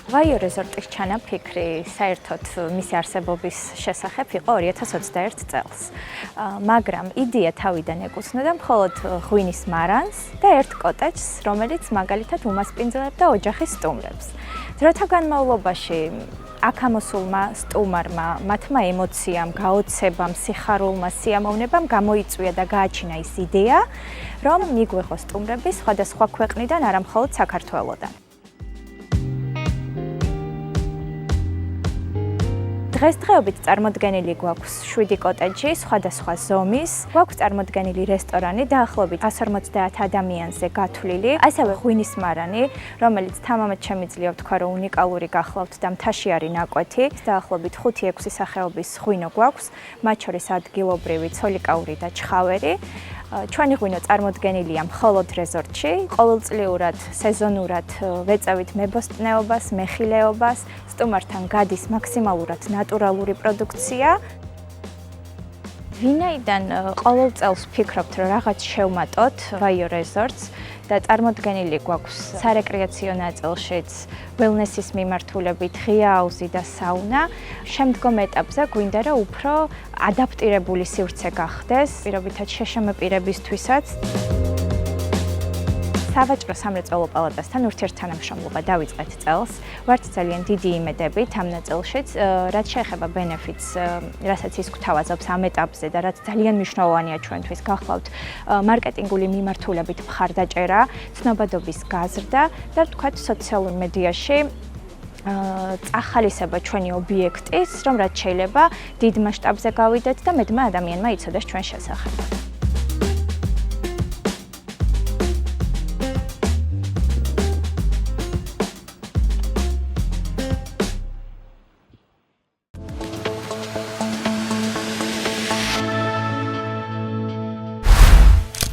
Vaio Resort-ის ჩანაფიქრი საერთოდ მისი არსებობის შესახებ იყო 2021 წელს. მაგრამ იდეა თავიდან ეკუთვნოდა მხოლოდ ღვინის მარანს და ერთ კოტეჯს, რომელიც მაგალითად უმასპინძლებდა ოჯახის სტუმრებს. დროთა განმავლობაში აქ ამოსულმა სტუმარმა, მათმა ემოციამ, გაოცებამ, სიხარულმა, სიამოვნებამ გამოიწვია და გააჩინა ის იდეა, რომ მიგვეღო სტუმრები სხვადასხვა ქვეყნიდან, არა მხოლოდ საქართველოდან. დღესდღეობით წარმოდგენილი გვაქვს 7 კოტეჯი სხვადასხვა ზომის, გვაქვს წარმოდგენილი რესტორანი დაახლოებით 150 ადამიანზე გათვლილი, ასევე ღვინის მარანი, რომელიც თამამად შემიძლია ვთქვა, რომ უნიკალური გახლავთ და მთაში არის ნაკვეთი. დაახლოებით 5-6 სახეობის ღვინო გვაქვს, მათ შორის ადგილობრივი, ცოლიკაური და ჩხავერი. ჩვენი ღვინო წარმოდგენილია მხოლოდ რეზორტში, ყოველწლიურად, სეზონურად ვეწევით მებოსტნეობას, მეხილეობას, სტუმართან გადის მაქსიმალურად ნატურალური პროდუქცია. ვინაიდან ყოველ წელს ვფიქრობთ, რომ რაღაც შევმატოთ Vaio Resorts და წარმოდგენილი გვაქვს სარეკრეაციო ნაწილშიც, ველნესის მიმართულებით, ღია აუზი და საუნა. შემდგომ ეტაპზე გვინდა რომ უფრო ადაპტირებული სივრცე გახდეს, პირობითად შეშემეპირებისთვისაც. სავაჭრო სამრეწველო პალატასთან ურთიერთთანამშრომლობა დავიწყეთ წელს. ვართ ძალიან დიდი იმედებით ამ ნაწილშიც, რაც შეეხება benefits, რასაც ის გვთავაზობს ამ ეტაპზე და რაც ძალიან მნიშვნელოვანია ჩვენთვის, გახლავთ მარკეტინგული მიმართულებით მხარდაჭერა, ცნობადობის გაზრდა და თქვათ სოციალურ მედიაში წახალისება ჩვენი ობიექტის, რომ რაც შეიძლება დიდ მასშტაბზე გავიდეთ და მეტმა ადამიანმა იცოდეს ჩვენ შესახებ.